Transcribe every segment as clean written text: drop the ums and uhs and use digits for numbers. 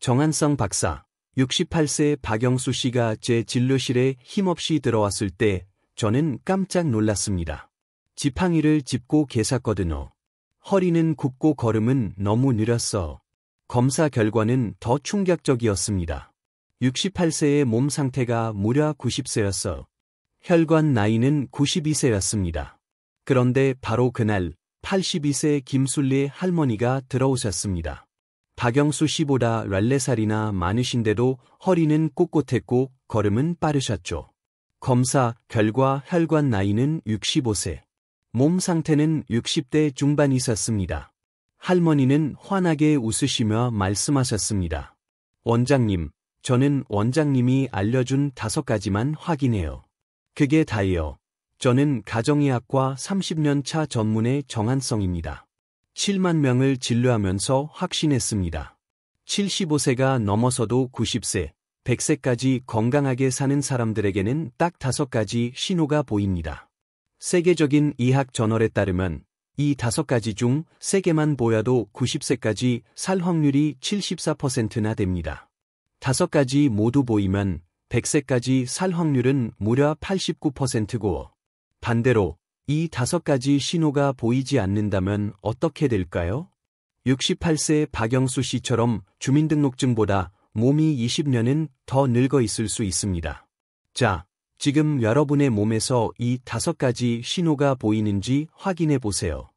정한성 박사, 68세 박영수 씨가 제 진료실에 힘없이 들어왔을 때 저는 깜짝 놀랐습니다. 지팡이를 짚고 계셨거든요. 허리는 굽고 걸음은 너무 느렸어. 검사 결과는 더 충격적이었습니다. 68세의 몸 상태가 무려 90세였어. 혈관 나이는 92세였습니다. 그런데 바로 그날 82세 김순례 할머니가 들어오셨습니다. 박영수 씨보다 14살이나 많으신데도 허리는 꼿꼿했고 걸음은 빠르셨죠. 검사 결과 혈관 나이는 65세. 몸 상태는 60대 중반이셨습니다. 할머니는 환하게 웃으시며 말씀하셨습니다. 원장님, 저는 원장님이 알려준 5가지만 확인해요. 그게 다예요. 저는 가정의학과 30년 차 전문의 정한성입니다. 7만 명을 진료하면서 확신했습니다. 75세가 넘어서도 90세, 100세까지 건강하게 사는 사람들에게는 딱 5가지 신호가 보입니다. 세계적인 의학 저널에 따르면 이 5가지 중 3개만 보여도 90세까지 살 확률이 74%나 됩니다. 5가지 모두 보이면 100세까지 살 확률은 무려 89%고, 반대로 이 5가지 신호가 보이지 않는다면 어떻게 될까요? 68세 박영수 씨처럼 주민등록증보다 몸이 20년은 더 늙어 있을 수 있습니다. 자, 지금 여러분의 몸에서 이 5가지 신호가 보이는지 확인해 보세요.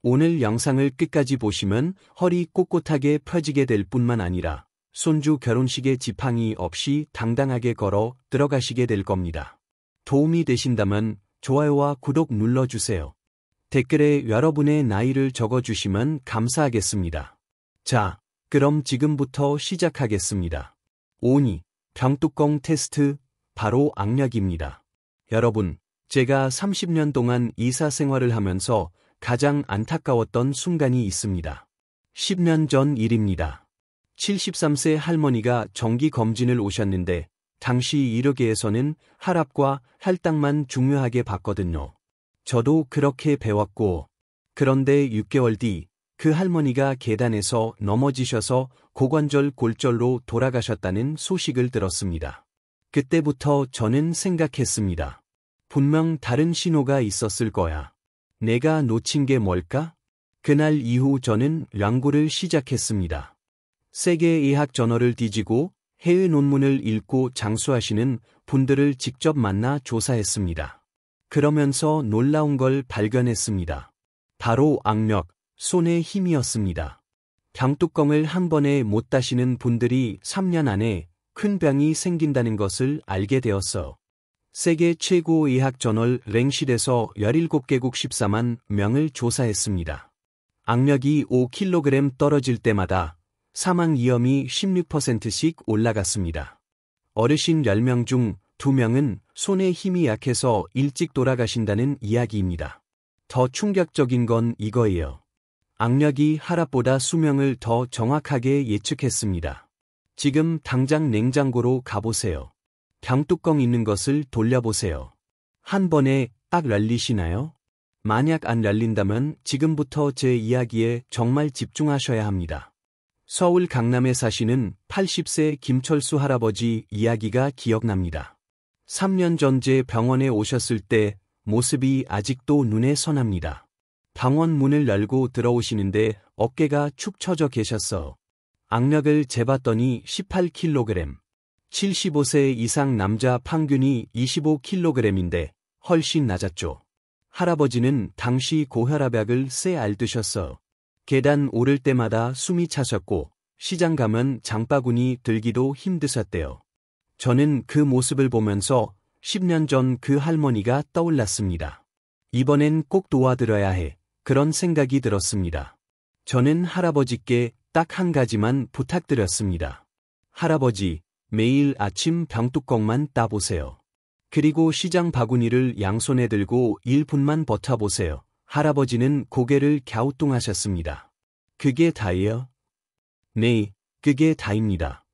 오늘 영상을 끝까지 보시면 허리 꼿꼿하게 펴지게 될 뿐만 아니라 손주 결혼식에 지팡이 없이 당당하게 걸어 들어가시게 될 겁니다. 도움이 되신다면 좋아요와 구독 눌러주세요. 댓글에 여러분의 나이를 적어주시면 감사하겠습니다. 자, 그럼 지금부터 시작하겠습니다. 5니, 병뚜껑 테스트, 바로 악력입니다. 여러분, 제가 30년 동안 의사 생활을 하면서 가장 안타까웠던 순간이 있습니다. 10년 전 일입니다. 73세 할머니가 정기 검진을 오셨는데 당시 의료계에서는 혈압과 혈당만 중요하게 봤거든요. 저도 그렇게 배웠고, 그런데 6개월 뒤 그 할머니가 계단에서 넘어지셔서 고관절 골절로 돌아가셨다는 소식을 들었습니다. 그때부터 저는 생각했습니다. 분명 다른 신호가 있었을 거야. 내가 놓친 게 뭘까? 그날 이후 저는 연구를 시작했습니다. 세계의학 저널을 뒤지고 해외 논문을 읽고 장수하시는 분들을 직접 만나 조사했습니다. 그러면서 놀라운 걸 발견했습니다. 바로 악력, 손의 힘이었습니다. 병뚜껑을 한 번에 못 다시는 분들이 3년 안에 큰 병이 생긴다는 것을 알게 되었어. 세계 최고 의학 저널 랭실에서 17개국 14만 명을 조사했습니다. 악력이 5kg 떨어질 때마다 사망 위험이 16%씩 올라갔습니다. 어르신 10명 중 2명은 손의 힘이 약해서 일찍 돌아가신다는 이야기입니다. 더 충격적인 건 이거예요. 악력이 혈압보다 수명을 더 정확하게 예측했습니다. 지금 당장 냉장고로 가보세요. 병뚜껑 있는 것을 돌려보세요. 한 번에 딱 열리시나요? 만약 안 열린다면 지금부터 제 이야기에 정말 집중하셔야 합니다. 서울 강남에 사시는 80세 김철수 할아버지 이야기가 기억납니다. 3년 전 제 병원에 오셨을 때 모습이 아직도 눈에 선합니다. 병원 문을 열고 들어오시는데 어깨가 축 처져 계셨어. 악력을 재봤더니 18kg. 75세 이상 남자 평균이 25kg인데 훨씬 낮았죠. 할아버지는 당시 고혈압약을 쎄 앓드셨어. 계단 오를 때마다 숨이 차셨고 시장 가면 장바구니 들기도 힘드셨대요. 저는 그 모습을 보면서 10년 전 그 할머니가 떠올랐습니다. 이번엔 꼭 도와드려야 해. 그런 생각이 들었습니다. 저는 할아버지께 딱 한 가지만 부탁드렸습니다. 할아버지, 매일 아침 병뚜껑만 따보세요. 그리고 시장 바구니를 양손에 들고 1분만 버텨보세요. 할아버지는 고개를 갸우뚱하셨습니다. 그게 다예요? 네, 그게 다입니다.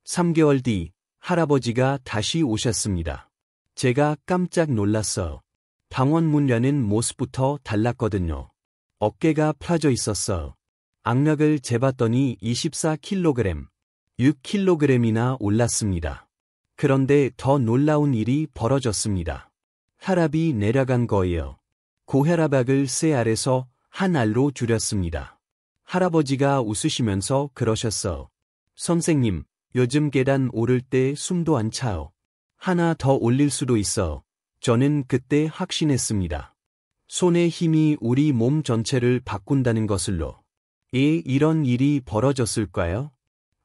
3개월 뒤 할아버지가 다시 오셨습니다. 제가 깜짝 놀랐어요. 병원 문 여는 모습부터 달랐거든요. 어깨가 펴져 있었어요. 악력을 재봤더니 24kg. 6kg이나 올랐습니다. 그런데 더 놀라운 일이 벌어졌습니다. 혈압이 내려간 거예요. 고혈압약을 세 알에서 한 알로 줄였습니다. 할아버지가 웃으시면서 그러셨어. 선생님, 요즘 계단 오를 때 숨도 안 차요. 하나 더 올릴 수도 있어. 저는 그때 확신했습니다. 손의 힘이 우리 몸 전체를 바꾼다는 것을로. 이런 일이 벌어졌을까요?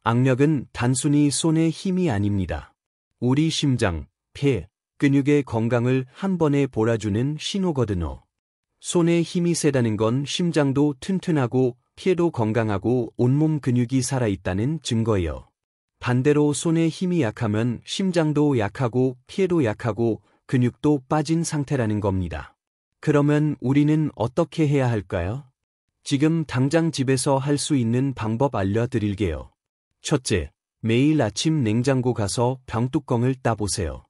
악력은 단순히 손의 힘이 아닙니다. 우리 심장, 폐, 근육의 건강을 한 번에 몰아주는 신호거든요. 손에 힘이 세다는 건 심장도 튼튼하고 폐도 건강하고 온몸 근육이 살아있다는 증거예요. 반대로 손에 힘이 약하면 심장도 약하고 폐도 약하고 근육도 빠진 상태라는 겁니다. 그러면 우리는 어떻게 해야 할까요? 지금 당장 집에서 할 수 있는 방법 알려드릴게요. 첫째, 매일 아침 냉장고 가서 병뚜껑을 따보세요.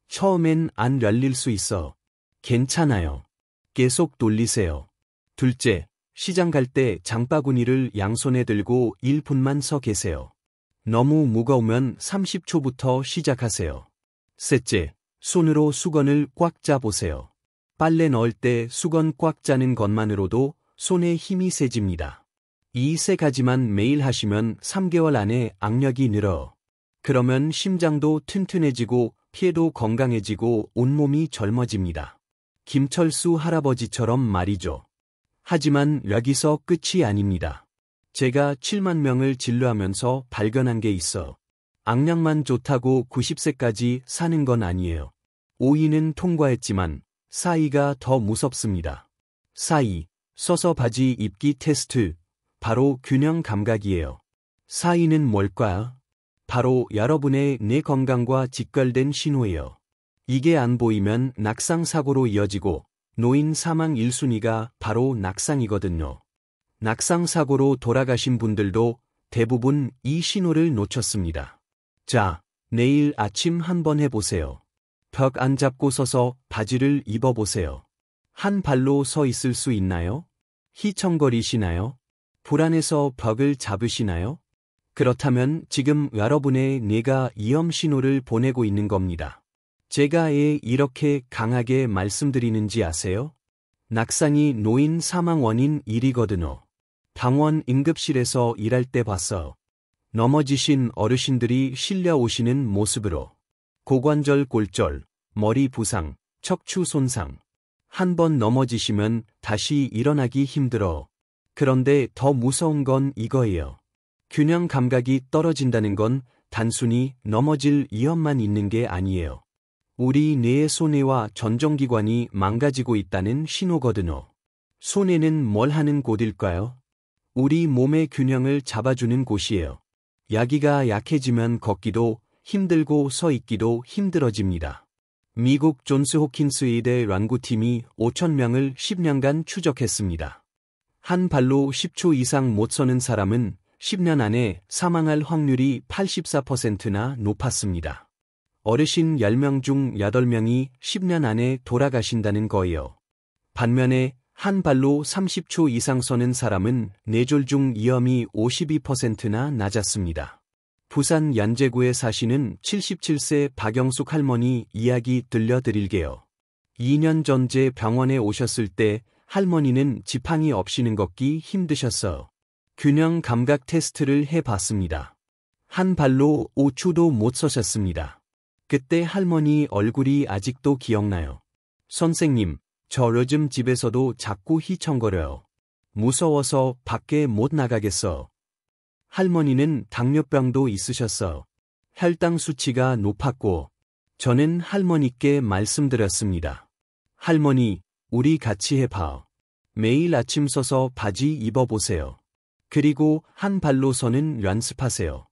처음엔 안 열릴 수 있어. 괜찮아요. 계속 돌리세요. 둘째, 시장 갈 때 장바구니를 양손에 들고 1분만 서 계세요. 너무 무거우면 30초부터 시작하세요. 셋째, 손으로 수건을 꽉 짜보세요. 빨래 넣을 때 수건 꽉 짜는 것만으로도 손에 힘이 세집니다. 이 세 가지만 매일 하시면 3개월 안에 악력이 늘어. 그러면 심장도 튼튼해지고 폐도 건강해지고 온몸이 젊어집니다. 김철수 할아버지처럼 말이죠. 하지만 여기서 끝이 아닙니다. 제가 7만 명을 진료하면서 발견한 게 있어. 악력만 좋다고 90세까지 사는 건 아니에요. 5위는 통과했지만 4위가 더 무섭습니다. 4위, 서서 바지 입기 테스트. 바로 균형 감각이에요. 4위는 뭘까요? 바로 여러분의 뇌 건강과 직결된 신호예요. 이게 안 보이면 낙상사고로 이어지고 노인 사망 1순위가 바로 낙상이거든요. 낙상사고로 돌아가신 분들도 대부분 이 신호를 놓쳤습니다. 자, 내일 아침 한번 해보세요. 벽 안 잡고 서서 바지를 입어보세요. 한 발로 서 있을 수 있나요? 휘청거리시나요? 불안해서 벽을 잡으시나요? 그렇다면 지금 여러분의 뇌가 위험 신호를 보내고 있는 겁니다. 제가 왜 이렇게 강하게 말씀드리는지 아세요? 낙상이 노인 사망 원인 1위거든요. 병원 응급실에서 일할 때 봤어. 넘어지신 어르신들이 실려 오시는 모습으로. 고관절 골절, 머리 부상, 척추 손상. 한 번 넘어지시면 다시 일어나기 힘들어. 그런데 더 무서운 건 이거예요. 균형 감각이 떨어진다는 건 단순히 넘어질 위험만 있는 게 아니에요. 우리 뇌의 손해와 전정기관이 망가지고 있다는 신호거든요. 손해는 뭘 하는 곳일까요? 우리 몸의 균형을 잡아주는 곳이에요. 여기가 약해지면 걷기도 힘들고 서 있기도 힘들어집니다. 미국 존스 호킨스 의대 연구팀이 5,000명을 10년간 추적했습니다. 한 발로 10초 이상 못 서는 사람은 10년 안에 사망할 확률이 84%나 높았습니다. 어르신 10명 중 8명이 10년 안에 돌아가신다는 거예요. 반면에 한 발로 30초 이상 서는 사람은 뇌졸중 위험이 52%나 낮았습니다. 부산 연제구에 사시는 77세 박영숙 할머니 이야기 들려드릴게요. 2년 전 제 병원에 오셨을 때 할머니는 지팡이 없이는 걷기 힘드셨어요. 균형 감각 테스트를 해봤습니다. 한 발로 5초도 못 서셨습니다. 그때 할머니 얼굴이 아직도 기억나요. 선생님, 저 요즘 집에서도 자꾸 휘청거려요. 무서워서 밖에 못 나가겠어. 할머니는 당뇨병도 있으셨어. 혈당 수치가 높았고, 저는 할머니께 말씀드렸습니다. 할머니, 우리 같이 해봐. 매일 아침 서서 바지 입어보세요. 그리고 한 발로 서는 연습하세요.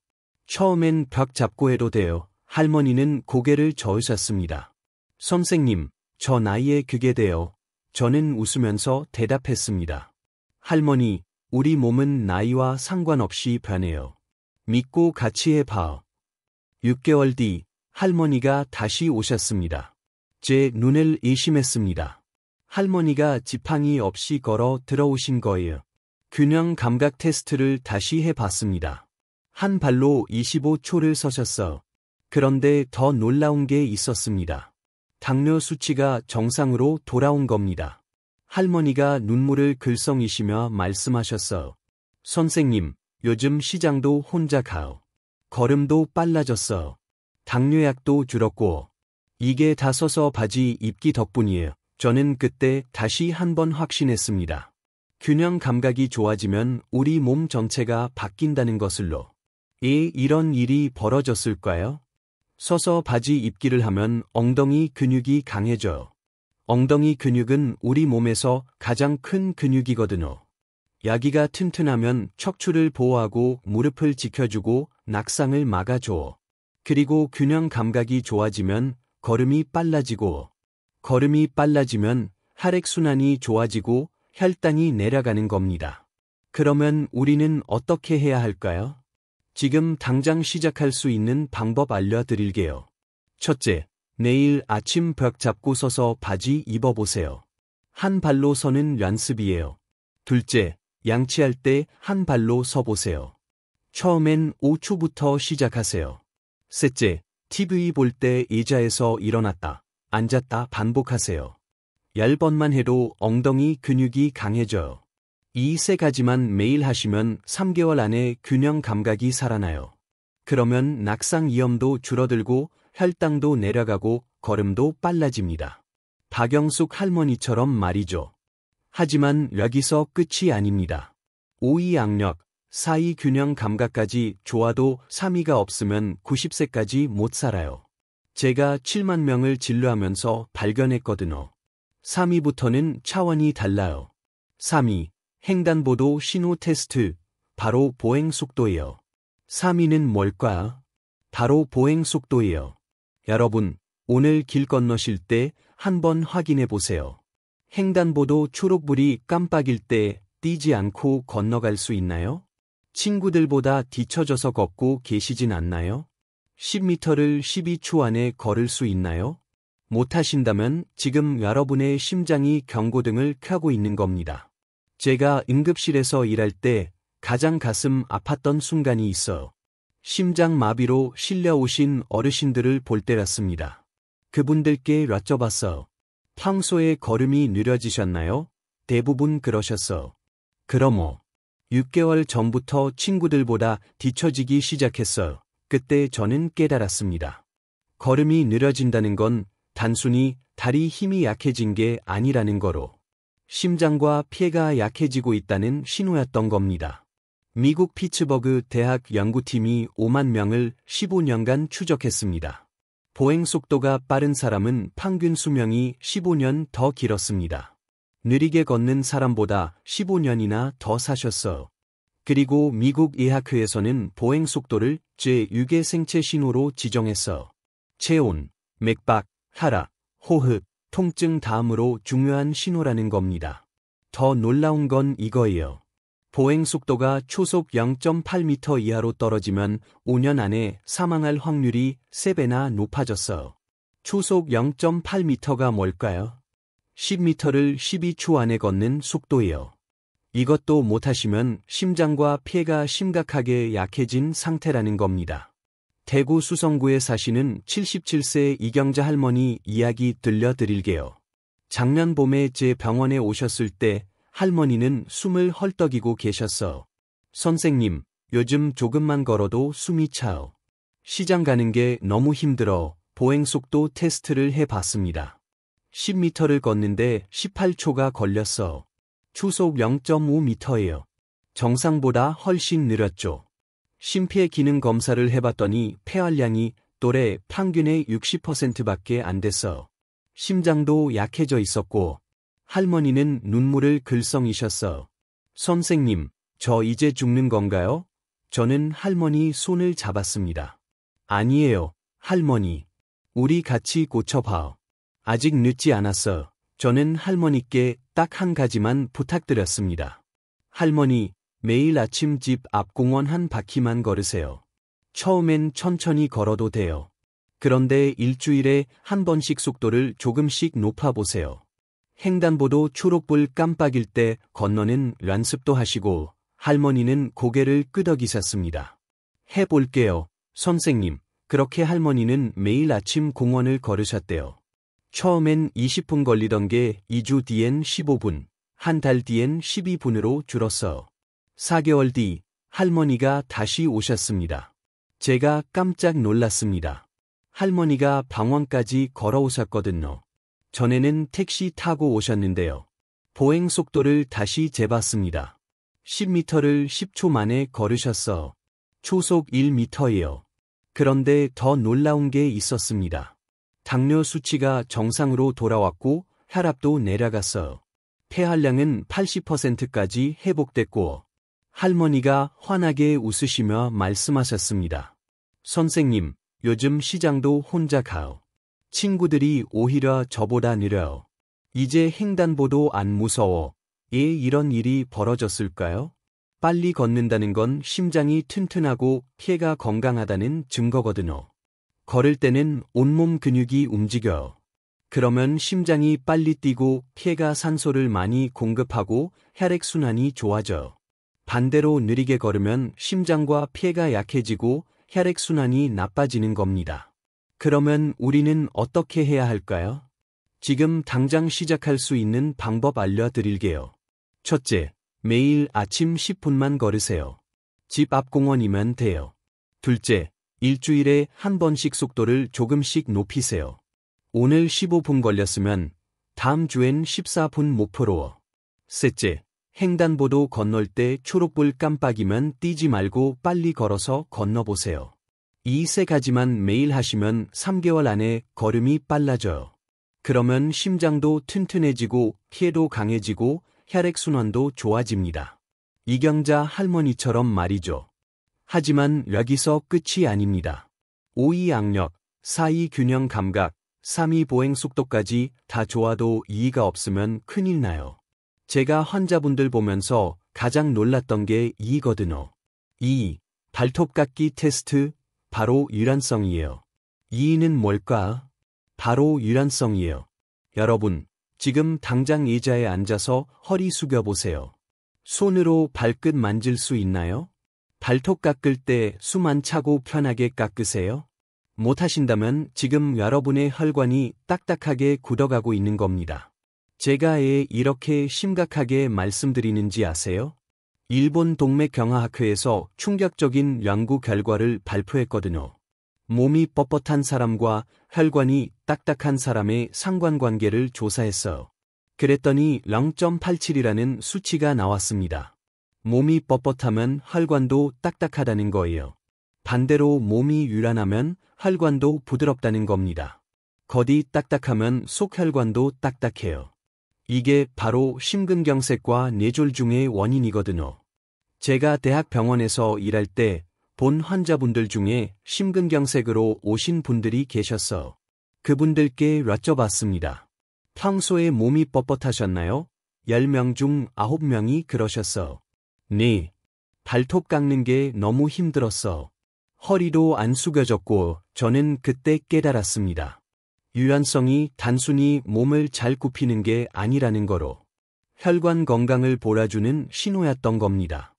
처음엔 벽 잡고 해도 돼요. 할머니는 고개를 저으셨습니다. 선생님, 저 나이에 그게 돼요. 저는 웃으면서 대답했습니다. 할머니, 우리 몸은 나이와 상관없이 변해요. 믿고 같이 해봐. 6개월 뒤 할머니가 다시 오셨습니다. 제 눈을 의심했습니다. 할머니가 지팡이 없이 걸어 들어오신 거예요. 균형 감각 테스트를 다시 해봤습니다. 한 발로 25초를 서셨어. 그런데 더 놀라운 게 있었습니다. 당뇨 수치가 정상으로 돌아온 겁니다. 할머니가 눈물을 글썽이시며 말씀하셨어. 선생님, 요즘 시장도 혼자 가요. 걸음도 빨라졌어. 당뇨약도 줄었고. 이게 다 서서 바지 입기 덕분이에요. 저는 그때 다시 한번 확신했습니다. 균형 감각이 좋아지면 우리 몸 전체가 바뀐다는 것을로. 이런 일이 벌어졌을까요? 서서 바지 입기를 하면 엉덩이 근육이 강해져요. 엉덩이 근육은 우리 몸에서 가장 큰 근육이거든요. 야기가 튼튼하면 척추를 보호하고 무릎을 지켜주고 낙상을 막아줘. 그리고 균형 감각이 좋아지면 걸음이 빨라지고, 걸음이 빨라지면 혈액순환이 좋아지고 혈당이 내려가는 겁니다. 그러면 우리는 어떻게 해야 할까요? 지금 당장 시작할 수 있는 방법 알려드릴게요. 첫째, 내일 아침 벽 잡고 서서 바지 입어보세요. 한 발로 서는 연습이에요. 둘째, 양치할 때 한 발로 서보세요. 처음엔 5초부터 시작하세요. 셋째, TV 볼 때 의자에서 일어났다, 앉았다 반복하세요. 10번만 해도 엉덩이 근육이 강해져요. 이 세 가지만 매일 하시면 3개월 안에 균형 감각이 살아나요. 그러면 낙상 위험도 줄어들고 혈당도 내려가고 걸음도 빨라집니다. 박영숙 할머니처럼 말이죠. 하지만 여기서 끝이 아닙니다. 5위 악력, 4위 균형 감각까지 좋아도 3위가 없으면 90세까지 못 살아요. 제가 7만 명을 진료하면서 발견했거든요. 3위부터는 차원이 달라요. 3위, 횡단보도 신호 테스트, 바로 보행 속도예요. 3위는 뭘까? 바로 보행 속도예요. 여러분, 오늘 길 건너실 때 한번 확인해 보세요. 횡단보도 초록불이 깜빡일 때 뛰지 않고 건너갈 수 있나요? 친구들보다 뒤처져서 걷고 계시진 않나요? 10m를 12초 안에 걸을 수 있나요? 못하신다면 지금 여러분의 심장이 경고등을 켜고 있는 겁니다. 제가 응급실에서 일할 때 가장 가슴 아팠던 순간이 있어요. 심장마비로 실려오신 어르신들을 볼 때였습니다. 그분들께 여쭤봤어요. 평소에 걸음이 느려지셨나요? 대부분 그러셨어. 그럼 6개월 전부터 친구들보다 뒤처지기 시작했어요. 그때 저는 깨달았습니다. 걸음이 느려진다는 건 단순히 다리 힘이 약해진 게 아니라는 거로, 심장과 폐가 약해지고 있다는 신호였던 겁니다. 미국 피츠버그 대학 연구팀이 5만 명을 15년간 추적했습니다. 보행 속도가 빠른 사람은 평균 수명이 15년 더 길었습니다. 느리게 걷는 사람보다 15년이나 더 사셨어요. 그리고 미국 의학회에서는 보행 속도를 제6의 생체 신호로 지정했어요. 체온, 맥박, 혈압, 호흡, 통증 다음으로 중요한 신호라는 겁니다. 더 놀라운 건 이거예요. 보행 속도가 초속 0.8m 이하로 떨어지면 5년 안에 사망할 확률이 3배나 높아졌어요. 초속 0.8m가 뭘까요? 10m를 12초 안에 걷는 속도예요. 이것도 못하시면 심장과 폐가 심각하게 약해진 상태라는 겁니다. 대구 수성구에 사시는 77세 이경자 할머니 이야기 들려드릴게요. 작년 봄에 제 병원에 오셨을 때 할머니는 숨을 헐떡이고 계셨어. 선생님, 요즘 조금만 걸어도 숨이 차요. 시장 가는 게 너무 힘들어 보행속도 테스트를 해봤습니다. 10m를 걷는데 18초가 걸렸어. 초속 0.5m예요. 정상보다 훨씬 느렸죠. 심폐기능 검사를 해봤더니 폐활량이 또래 평균의 60%밖에 안 됐어. 심장도 약해져 있었고 할머니는 눈물을 글썽이셨어. 선생님, 저 이제 죽는 건가요? 저는 할머니 손을 잡았습니다. 아니에요, 할머니. 우리 같이 고쳐봐. 아직 늦지 않았어. 저는 할머니께 딱 한 가지만 부탁드렸습니다. 할머니, 매일 아침 집 앞 공원 한 바퀴만 걸으세요. 처음엔 천천히 걸어도 돼요. 그런데 일주일에 한 번씩 속도를 조금씩 높아보세요. 횡단보도 초록불 깜빡일 때 건너는 연습도 하시고 할머니는 고개를 끄덕이셨습니다. 해볼게요, 선생님. 그렇게 할머니는 매일 아침 공원을 걸으셨대요. 처음엔 20분 걸리던 게 2주 뒤엔 15분, 한 달 뒤엔 12분으로 줄었어요. 4개월 뒤 할머니가 다시 오셨습니다. 제가 깜짝 놀랐습니다. 할머니가 방황까지 걸어오셨거든요. 전에는 택시 타고 오셨는데요. 보행 속도를 다시 재봤습니다. 10m를 10초 만에 걸으셨어. 초속 1m예요. 그런데 더 놀라운 게 있었습니다. 당뇨 수치가 정상으로 돌아왔고 혈압도 내려갔어요. 폐활량은 80%까지 회복됐고 할머니가 환하게 웃으시며 말씀하셨습니다. 선생님, 요즘 시장도 혼자 가요. 친구들이 오히려 저보다 느려요. 이제 횡단보도 안 무서워. 왜 이런 일이 벌어졌을까요? 빨리 걷는다는 건 심장이 튼튼하고 폐가 건강하다는 증거거든요. 걸을 때는 온몸 근육이 움직여요. 그러면 심장이 빨리 뛰고 폐가 산소를 많이 공급하고 혈액순환이 좋아져요. 반대로 느리게 걸으면 심장과 폐가 약해지고 혈액순환이 나빠지는 겁니다. 그러면 우리는 어떻게 해야 할까요? 지금 당장 시작할 수 있는 방법 알려드릴게요. 첫째, 매일 아침 10분만 걸으세요. 집 앞 공원이면 돼요. 둘째, 일주일에 한 번씩 속도를 조금씩 높이세요. 오늘 15분 걸렸으면 다음 주엔 14분 목표로. 셋째, 횡단보도 건널 때 초록불 깜빡이면 뛰지 말고 빨리 걸어서 건너보세요. 이 세 가지만 매일 하시면 3개월 안에 걸음이 빨라져요. 그러면 심장도 튼튼해지고 폐도 강해지고 혈액순환도 좋아집니다. 이경자 할머니처럼 말이죠. 하지만 여기서 끝이 아닙니다. 5위 악력, 4위 균형 감각, 3위 보행 속도까지 다 좋아도 2위가 없으면 큰일 나요. 제가 환자분들 보면서 가장 놀랐던 게 2위거든요. 2위, 발톱 깎기 테스트, 바로 유연성이에요. 2위는 뭘까? 바로 유연성이에요. 여러분, 지금 당장 의자에 앉아서 허리 숙여보세요. 손으로 발끝 만질 수 있나요? 발톱 깎을 때 숨 안 차고 편하게 깎으세요? 못하신다면 지금 여러분의 혈관이 딱딱하게 굳어가고 있는 겁니다. 제가 왜 이렇게 심각하게 말씀드리는지 아세요? 일본 동맥경화학회에서 충격적인 연구 결과를 발표했거든요. 몸이 뻣뻣한 사람과 혈관이 딱딱한 사람의 상관관계를 조사했어요. 그랬더니 0.87이라는 수치가 나왔습니다. 몸이 뻣뻣하면 혈관도 딱딱하다는 거예요. 반대로 몸이 유연하면 혈관도 부드럽다는 겁니다. 겉이 딱딱하면 속혈관도 딱딱해요. 이게 바로 심근경색과 뇌졸 중의 원인이거든요. 제가 대학병원에서 일할 때 본 환자분들 중에 심근경색으로 오신 분들이 계셨어. 그분들께 여쭤봤습니다. 평소에 몸이 뻣뻣하셨나요? 10명 중 9명이 그러셨어. 네. 발톱 깎는 게 너무 힘들었어. 허리도 안 숙여졌고 저는 그때 깨달았습니다. 유연성이 단순히 몸을 잘 굽히는 게 아니라는 거로. 혈관 건강을 몰아주는 신호였던 겁니다.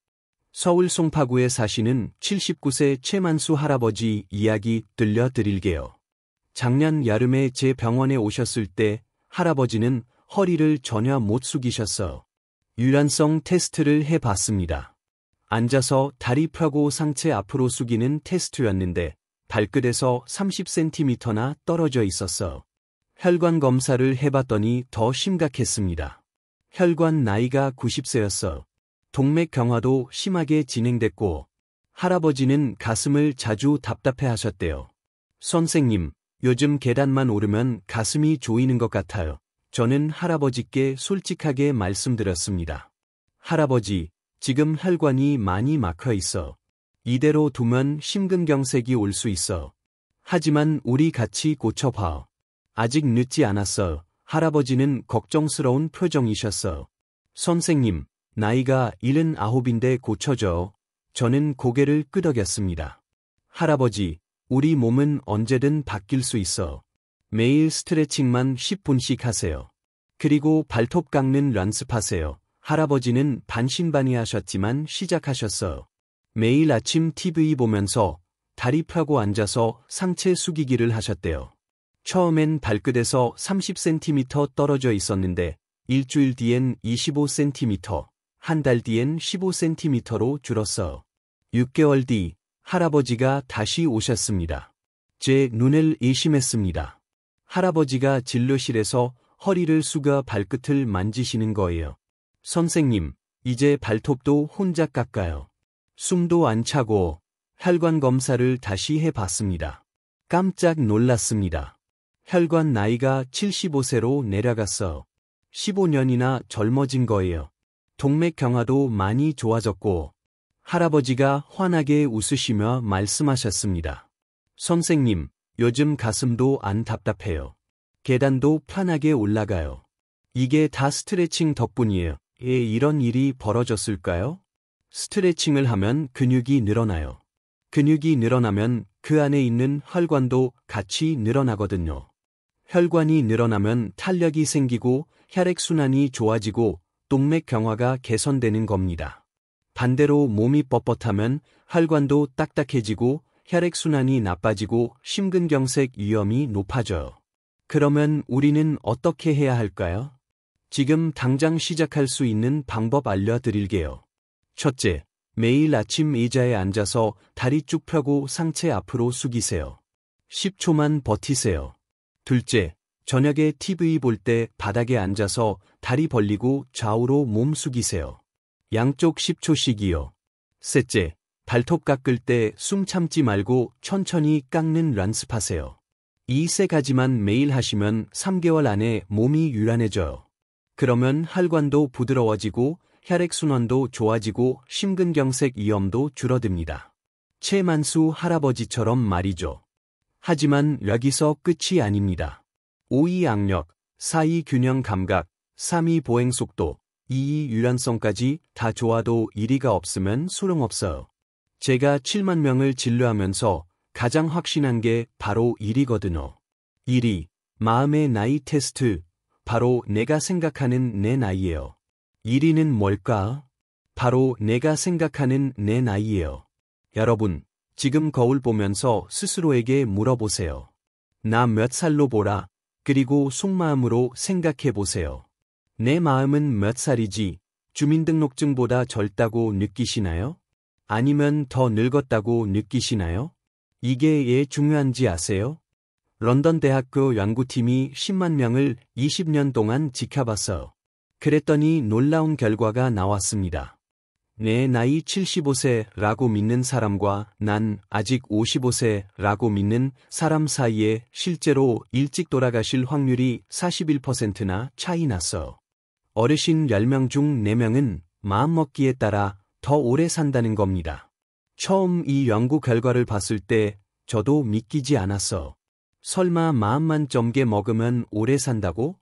서울 송파구에 사시는 79세 최만수 할아버지 이야기 들려드릴게요. 작년 여름에 제 병원에 오셨을 때 할아버지는 허리를 전혀 못 숙이셨어. 유연성 테스트를 해봤습니다. 앉아서 다리 펴고 상체 앞으로 숙이는 테스트였는데 발끝에서 30cm나 떨어져 있었어. 혈관 검사를 해봤더니 더 심각했습니다. 혈관 나이가 90세였어. 동맥경화도 심하게 진행됐고 할아버지는 가슴을 자주 답답해 하셨대요. 선생님, 요즘 계단만 오르면 가슴이 조이는 것 같아요. 저는 할아버지께 솔직하게 말씀드렸습니다. 할아버지, 지금 혈관이 많이 막혀 있어. 이대로 두면 심근경색이 올 수 있어. 하지만 우리 같이 고쳐봐. 아직 늦지 않았어. 할아버지는 걱정스러운 표정이셨어. 선생님, 나이가 79인데 고쳐줘. 저는 고개를 끄덕였습니다. 할아버지, 우리 몸은 언제든 바뀔 수 있어. 매일 스트레칭만 10분씩 하세요. 그리고 발톱 깎는 연습하세요. 할아버지는 반신반의하셨지만 시작하셨어요. 매일 아침 TV 보면서 다리 펴고 앉아서 상체 숙이기를 하셨대요. 처음엔 발끝에서 30cm 떨어져 있었는데 일주일 뒤엔 25cm, 한 달 뒤엔 15cm로 줄었어요. 6개월 뒤 할아버지가 다시 오셨습니다. 제 눈을 의심했습니다. 할아버지가 진료실에서 허리를 숙여 발끝을 만지시는 거예요. 선생님, 이제 발톱도 혼자 깎아요. 숨도 안 차고 혈관 검사를 다시 해봤습니다. 깜짝 놀랐습니다. 혈관 나이가 75세로 내려갔어. 15년이나 젊어진 거예요. 동맥 경화도 많이 좋아졌고 할아버지가 환하게 웃으시며 말씀하셨습니다. 선생님, 요즘 가슴도 안 답답해요. 계단도 편하게 올라가요. 이게 다 스트레칭 덕분이에요. 왜 이런 일이 벌어졌을까요? 스트레칭을 하면 근육이 늘어나요. 근육이 늘어나면 그 안에 있는 혈관도 같이 늘어나거든요. 혈관이 늘어나면 탄력이 생기고 혈액순환이 좋아지고 동맥 경화가 개선되는 겁니다. 반대로 몸이 뻣뻣하면 혈관도 딱딱해지고 혈액순환이 나빠지고 심근경색 위험이 높아져요. 그러면 우리는 어떻게 해야 할까요? 지금 당장 시작할 수 있는 방법 알려드릴게요. 첫째, 매일 아침 의자에 앉아서 다리 쭉 펴고 상체 앞으로 숙이세요. 10초만 버티세요. 둘째, 저녁에 TV 볼 때 바닥에 앉아서 다리 벌리고 좌우로 몸 숙이세요. 양쪽 10초씩이요. 셋째, 발톱 깎을 때 숨 참지 말고 천천히 깎는 연습하세요. 이 세 가지만 매일 하시면 3개월 안에 몸이 유연해져요. 그러면 혈관도 부드러워지고 혈액순환도 좋아지고 심근경색 위험도 줄어듭니다. 최만수 할아버지처럼 말이죠. 하지만 여기서 끝이 아닙니다. 5위 악력, 4위 균형 감각, 3위 보행 속도, 2위 유연성까지 다 좋아도 1위가 없으면 소용없어요. 제가 7만 명을 진료하면서 가장 확신한 게 바로 1위거든요. 1위, 마음의 나이 테스트, 바로 내가 생각하는 내 나이예요. 1위는 뭘까? 바로 내가 생각하는 내 나이예요. 여러분, 지금 거울 보면서 스스로에게 물어보세요. 나 몇 살로 보라. 그리고 속마음으로 생각해 보세요. 내 마음은 몇 살이지? 주민등록증보다 젊다고 느끼시나요? 아니면 더 늙었다고 느끼시나요? 이게 왜 중요한지 아세요? 런던 대학교 연구팀이 10만 명을 20년 동안 지켜봤어요. 그랬더니 놀라운 결과가 나왔습니다. 내 나이 75세라고 믿는 사람과 난 아직 55세라고 믿는 사람 사이에 실제로 일찍 돌아가실 확률이 41%나 차이 났어요. 어르신 10명 중 4명은 마음먹기에 따라 더 오래 산다는 겁니다. 처음 이 연구 결과를 봤을 때 저도 믿기지 않았어. 설마 마음만 점게 먹으면 오래 산다고?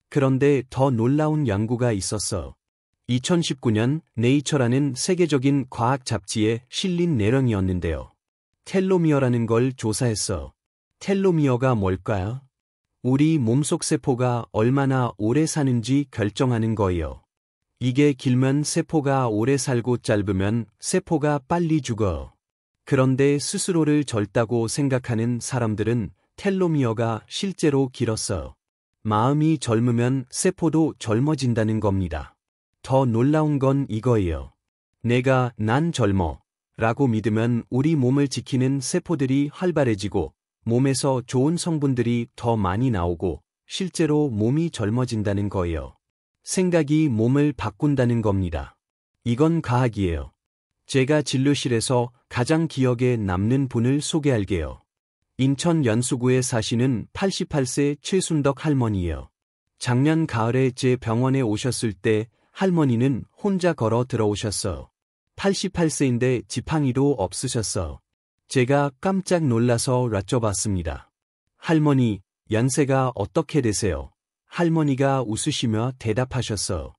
그런데 더 놀라운 연구가 있었어. 2019년 네이처라는 세계적인 과학 잡지에 실린 내용이었는데요. 텔로미어라는 걸 조사했어. 텔로미어가 뭘까요? 우리 몸속 세포가 얼마나 오래 사는지 결정하는 거예요. 이게 길면 세포가 오래 살고 짧으면 세포가 빨리 죽어. 그런데 스스로를 젊다고 생각하는 사람들은 텔로미어가 실제로 길었어요. 마음이 젊으면 세포도 젊어진다는 겁니다. 더 놀라운 건 이거예요. 내가 난 젊어 라고 믿으면 우리 몸을 지키는 세포들이 활발해지고 몸에서 좋은 성분들이 더 많이 나오고 실제로 몸이 젊어진다는 거예요. 생각이 몸을 바꾼다는 겁니다. 이건 과학이에요. 제가 진료실에서 가장 기억에 남는 분을 소개할게요. 인천 연수구에 사시는 88세 최순덕 할머니예요. 작년 가을에 제 병원에 오셨을 때 할머니는 혼자 걸어 들어오셨어요. 88세인데 지팡이도 없으셨어요. 제가 깜짝 놀라서 여쭤봤습니다. 할머니, 연세가 어떻게 되세요? 할머니가 웃으시며 대답하셨어요.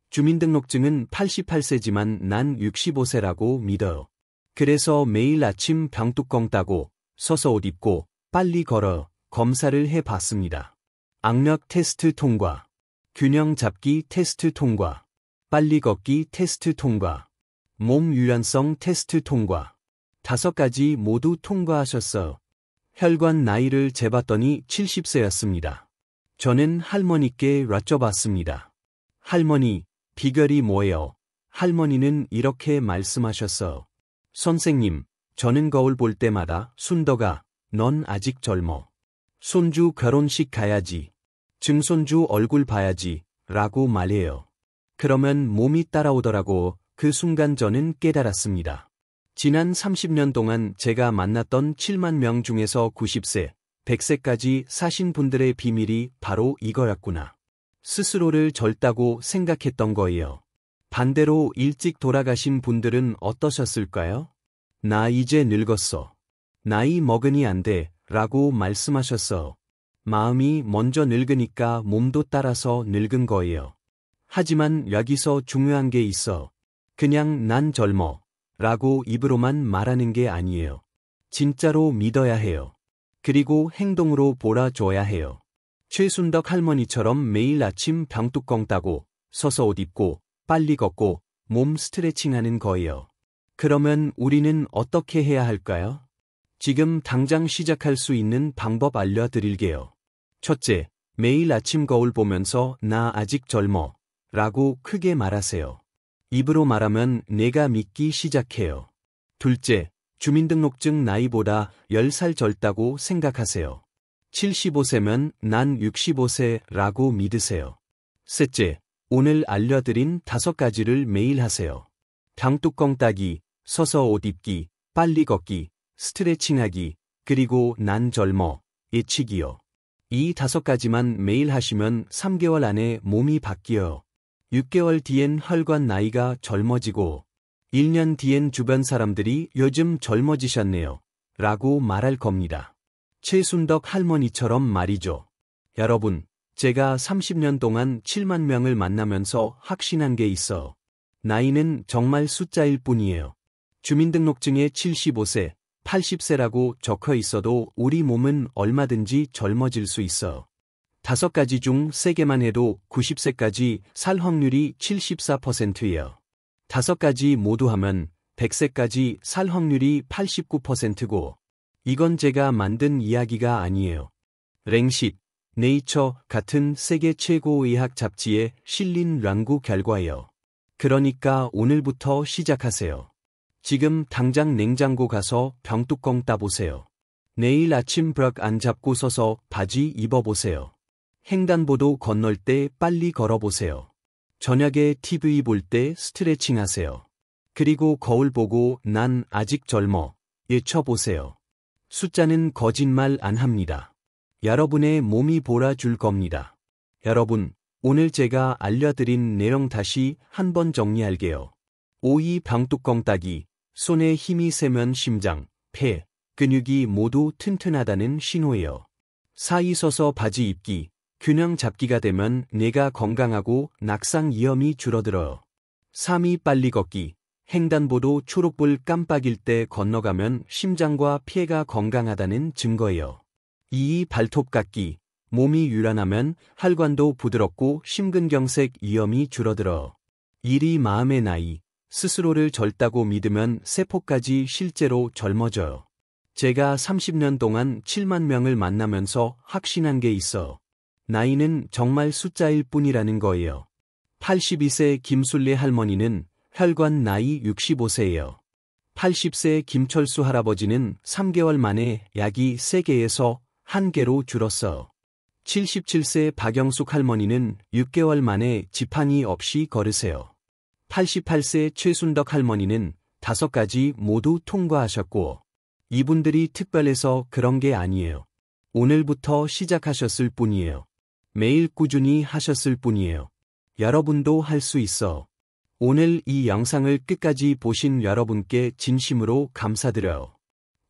주민등록증은 88세지만 난 65세라고 믿어요. 그래서 매일 아침 병뚜껑 따고 서서 옷 입고 빨리 걸어 검사를 해봤습니다. 악력 테스트 통과, 균형 잡기 테스트 통과, 빨리 걷기 테스트 통과. 몸 유연성 테스트 통과. 5가지 모두 통과하셨어요. 혈관 나이를 재봤더니 70세였습니다. 저는 할머니께 여쭤봤습니다. 할머니, 비결이 뭐예요? 할머니는 이렇게 말씀하셨어요. 선생님, 저는 거울 볼 때마다 순덕아, 넌 아직 젊어. 손주 결혼식 가야지. 증손주 얼굴 봐야지. 라고 말해요. 그러면 몸이 따라오더라고. 그 순간 저는 깨달았습니다. 지난 30년 동안 제가 만났던 7만 명 중에서 90세, 100세까지 사신 분들의 비밀이 바로 이거였구나. 스스로를 젊다고 생각했던 거예요. 반대로 일찍 돌아가신 분들은 어떠셨을까요? 나 이제 늙었어. 나이 먹으니 안 돼. 라고 말씀하셨어. 마음이 먼저 늙으니까 몸도 따라서 늙은 거예요. 하지만 여기서 중요한 게 있어. 그냥 난 젊어. 라고 입으로만 말하는 게 아니에요. 진짜로 믿어야 해요. 그리고 행동으로 보여줘야 해요. 최순덕 할머니처럼 매일 아침 병뚜껑 따고, 서서 옷 입고, 빨리 걷고, 몸 스트레칭하는 거예요. 그러면 우리는 어떻게 해야 할까요? 지금 당장 시작할 수 있는 방법 알려드릴게요. 첫째, 매일 아침 거울 보면서 나 아직 젊어. 라고 크게 말하세요. 입으로 말하면 내가 믿기 시작해요. 둘째, 주민등록증 나이보다 10살 젊다고 생각하세요. 75세면 난 65세라고 믿으세요. 셋째, 오늘 알려드린 5가지를 매일 하세요. 병뚜껑 따기, 서서 옷 입기, 빨리 걷기, 스트레칭하기, 그리고 난 젊어, 예치기요. 이 5가지만 매일 하시면 3개월 안에 몸이 바뀌어요. 6개월 뒤엔 혈관 나이가 젊어지고 1년 뒤엔 주변 사람들이 요즘 젊어지셨네요. 라고 말할 겁니다. 최순덕 할머니처럼 말이죠. 여러분, 제가 30년 동안 7만 명을 만나면서 확신한 게 있어. 나이는 정말 숫자일 뿐이에요. 주민등록증에 75세, 80세라고 적혀 있어도 우리 몸은 얼마든지 젊어질 수 있어. 5가지 중 3개만 해도 90세까지 살 확률이 74%예요. 5가지 모두 하면 100세까지 살 확률이 89%고, 이건 제가 만든 이야기가 아니에요. 랭싯, 네이처 같은 세계 최고 의학 잡지에 실린 연구 결과예요. 그러니까 오늘부터 시작하세요. 지금 당장 냉장고 가서 병뚜껑 따보세요. 내일 아침 벽 안 잡고 서서 바지 입어보세요. 횡단보도 건널 때 빨리 걸어보세요. 저녁에 TV 볼 때 스트레칭 하세요. 그리고 거울 보고 난 아직 젊어. 외쳐보세요. 숫자는 거짓말 안 합니다. 여러분의 몸이 보여줄 겁니다. 여러분, 오늘 제가 알려드린 내용 다시 한번 정리할게요. 5위 병뚜껑 따기, 손에 힘이 세면 심장, 폐, 근육이 모두 튼튼하다는 신호예요. 4위 서서 바지 입기, 균형 잡기가 되면 뇌가 건강하고 낙상 위험이 줄어들어요. 3위 빨리 걷기, 횡단보도 초록불 깜빡일 때 건너가면 심장과 폐가 건강하다는 증거예요. 2위 발톱 깎기, 몸이 유연하면 혈관도 부드럽고 심근경색 위험이 줄어들어요. 1위 마음의 나이, 스스로를 젊다고 믿으면 세포까지 실제로 젊어져요. 제가 30년 동안 7만 명을 만나면서 확신한 게 있어. 나이는 정말 숫자일 뿐이라는 거예요. 82세 김순례 할머니는 혈관 나이 65세예요. 80세 김철수 할아버지는 3개월 만에 약이 3개에서 1개로 줄었어요. 77세 박영숙 할머니는 6개월 만에 지팡이 없이 걸으세요. 88세 최순덕 할머니는 5가지 모두 통과하셨고, 이분들이 특별해서 그런 게 아니에요. 오늘부터 시작하셨을 뿐이에요. 매일 꾸준히 하셨을 뿐이에요. 여러분도 할 수 있어. 오늘 이 영상을 끝까지 보신 여러분께 진심으로 감사드려요.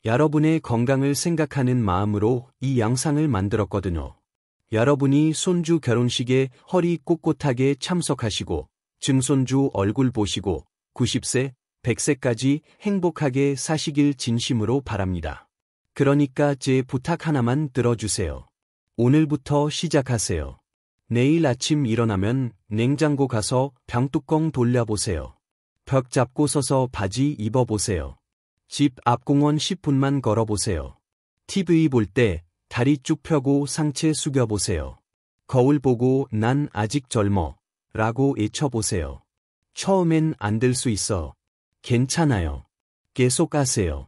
여러분의 건강을 생각하는 마음으로 이 영상을 만들었거든요. 여러분이 손주 결혼식에 허리 꼿꼿하게 참석하시고, 증손주 얼굴 보시고, 90세, 100세까지 행복하게 사시길 진심으로 바랍니다. 그러니까 제 부탁 하나만 들어주세요. 오늘부터 시작하세요. 내일 아침 일어나면 냉장고 가서 병뚜껑 돌려보세요. 벽 잡고 서서 바지 입어보세요. 집 앞 공원 10분만 걸어보세요. TV 볼 때 다리 쭉 펴고 상체 숙여보세요. 거울 보고 난 아직 젊어 라고 외쳐보세요. 처음엔 안 될 수 있어. 괜찮아요. 계속 하세요.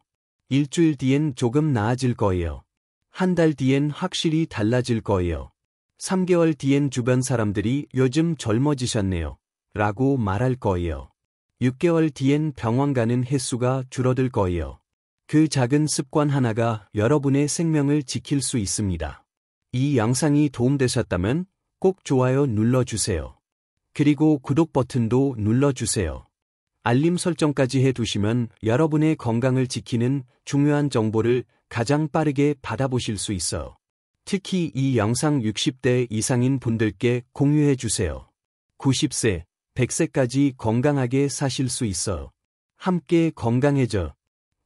일주일 뒤엔 조금 나아질 거예요. 한 달 뒤엔 확실히 달라질 거예요. 3개월 뒤엔 주변 사람들이 요즘 젊어지셨네요. 라고 말할 거예요. 6개월 뒤엔 병원 가는 횟수가 줄어들 거예요. 그 작은 습관 하나가 여러분의 생명을 지킬 수 있습니다. 이 영상이 도움되셨다면 꼭 좋아요 눌러주세요. 그리고 구독 버튼도 눌러주세요. 알림 설정까지 해두시면 여러분의 건강을 지키는 중요한 정보를 가장 빠르게 받아보실 수 있어요. 특히 이 영상 60대 이상인 분들께 공유해주세요. 90세, 100세까지 건강하게 사실 수 있어요. 함께 건강해져.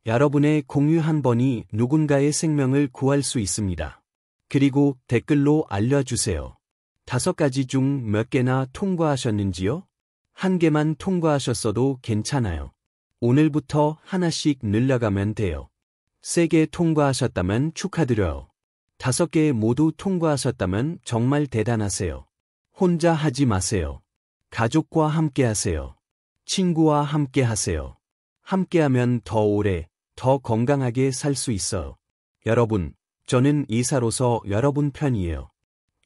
여러분의 공유 한 번이 누군가의 생명을 구할 수 있습니다. 그리고 댓글로 알려주세요. 5가지 중 몇 개나 통과하셨는지요? 1개만 통과하셨어도 괜찮아요. 오늘부터 하나씩 늘려가면 돼요. 3개 통과하셨다면 축하드려요. 5개 모두 통과하셨다면 정말 대단하세요. 혼자 하지 마세요. 가족과 함께 하세요. 친구와 함께 하세요. 함께하면 더 오래, 더 건강하게 살 수 있어요. 여러분, 저는 의사로서 여러분 편이에요.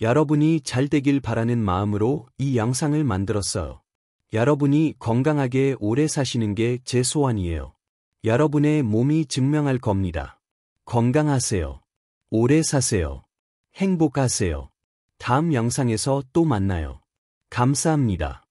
여러분이 잘 되길 바라는 마음으로 이 영상을 만들었어요. 여러분이 건강하게 오래 사시는 게 제 소원이에요. 여러분의 몸이 증명할 겁니다. 건강하세요. 오래 사세요. 행복하세요. 다음 영상에서 또 만나요. 감사합니다.